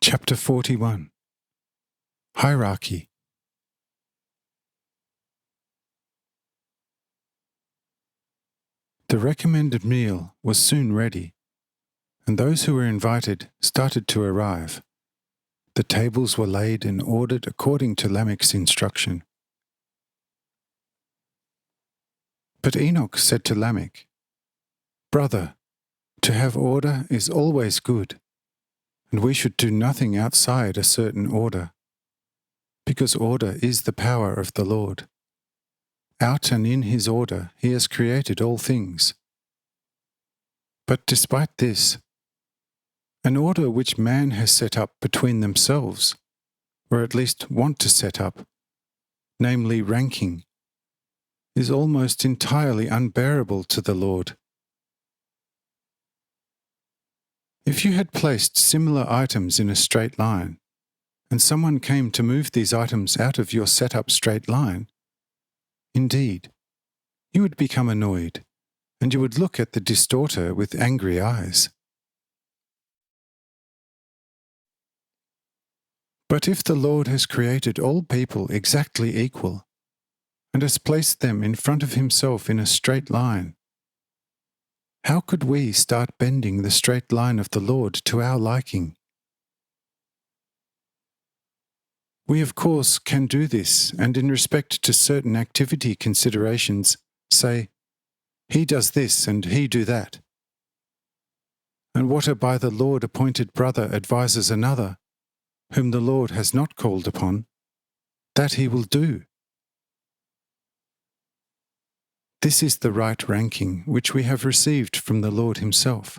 Chapter 41. Hierarchy. The recommended meal was soon ready, and those who were invited started to arrive. The tables were laid and ordered according to Lamech's instruction. But Hanoch said to Lamech, "Brother, to have order is always good, and we should do nothing outside a certain order, because order is the power of the Lord. Out and in his order he has created all things. But despite this, an order which man has set up between themselves, or at least want to set up, namely ranking, is almost entirely unbearable to the Lord. If you had placed similar items in a straight line, and someone came to move these items out of your set-up straight line, indeed, you would become annoyed, and you would look at the distorter with angry eyes. But if the Lord has created all people exactly equal, and has placed them in front of himself in a straight line, how could we start bending the straight line of the Lord to our liking? We of course can do this, and in respect to certain activity considerations, say, he does this and he do that. And what a by the Lord appointed brother advises another, whom the Lord has not called upon, that he will do. This is the right ranking which we have received from the Lord himself.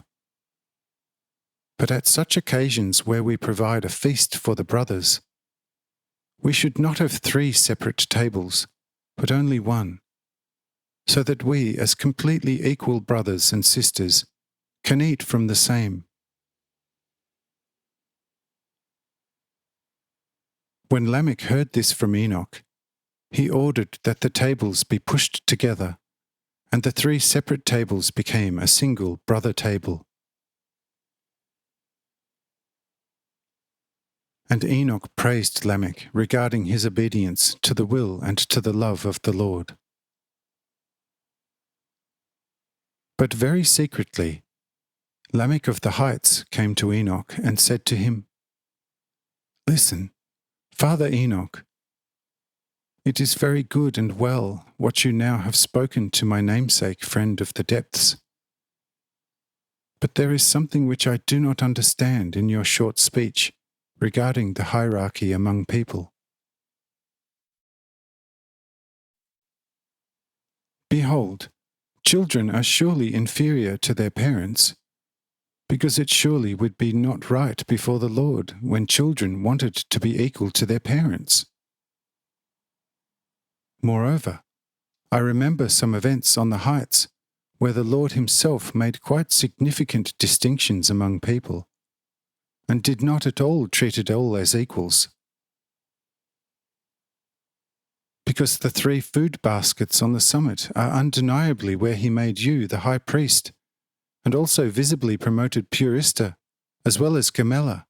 But at such occasions where we provide a feast for the brothers, we should not have 3 separate tables, but only one, so that we, as completely equal brothers and sisters, can eat from the same. When Lamech heard this from Hanoch, he ordered that the tables be pushed together, and the 3 separate tables became a single brother table. And Hanoch praised Lamech regarding his obedience to the will and to the love of the Lord. But very secretly, Lamech of the heights came to Hanoch and said to him, "Listen, Father Hanoch, it is very good and well what you now have spoken to my namesake friend of the depths. But there is something which I do not understand in your short speech regarding the hierarchy among people. Behold, children are surely inferior to their parents, because it surely would be not right before the Lord when children wanted to be equal to their parents. Moreover, I remember some events on the heights where the Lord himself made quite significant distinctions among people, and did not at all treat it all as equals. Because the 3 food baskets on the summit are undeniably where he made you the high priest, and also visibly promoted Purista, as well as Gamella.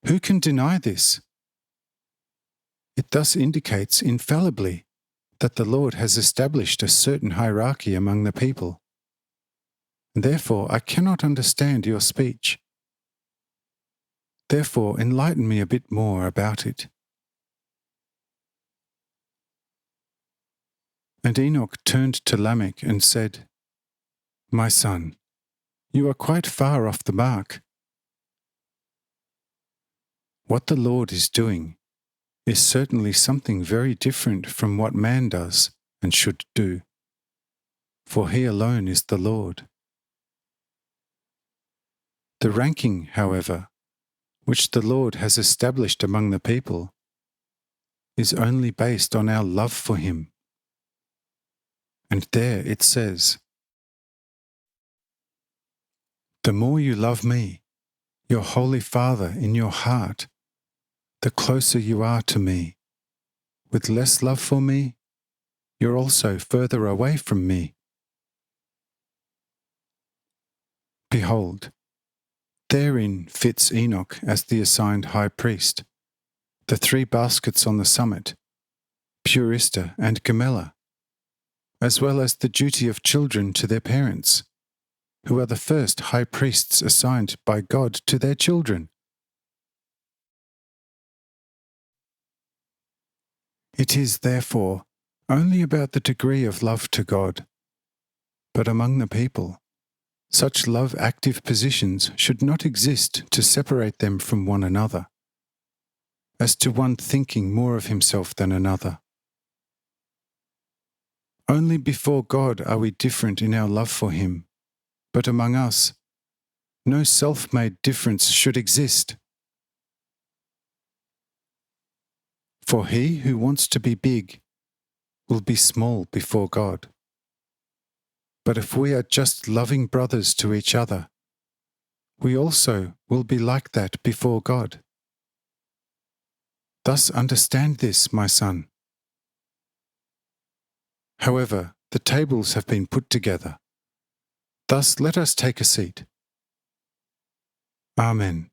Who can deny this? It thus indicates infallibly that the Lord has established a certain hierarchy among the people. Therefore, I cannot understand your speech. Therefore, enlighten me a bit more about it." And Hanoch turned to Lamech and said, "My son, you are quite far off the mark. What the Lord is doing is certainly something very different from what man does and should do, for he alone is the Lord. The ranking, however, which the Lord has established among the people, is only based on our love for him. And there it says, 'The more you love me, your Holy Father, in your heart, the closer you are to me. With less love for me, you're also further away from me.' Behold, Therein fits Enoch as the assigned high priest, the 3 baskets on the summit, Purista and Gemella, as well as the duty of children to their parents, who are the first high priests assigned by God to their children. It is, therefore, only about the degree of love to God. But among the people, such love-active positions should not exist to separate them from one another, as to one thinking more of himself than another. Only before God are we different in our love for him, but among us, no self-made difference should exist. For he who wants to be big will be small before God. But if we are just loving brothers to each other, we also will be like that before God. Thus understand this, my son. However, the tables have been put together. Thus let us take a seat. Amen.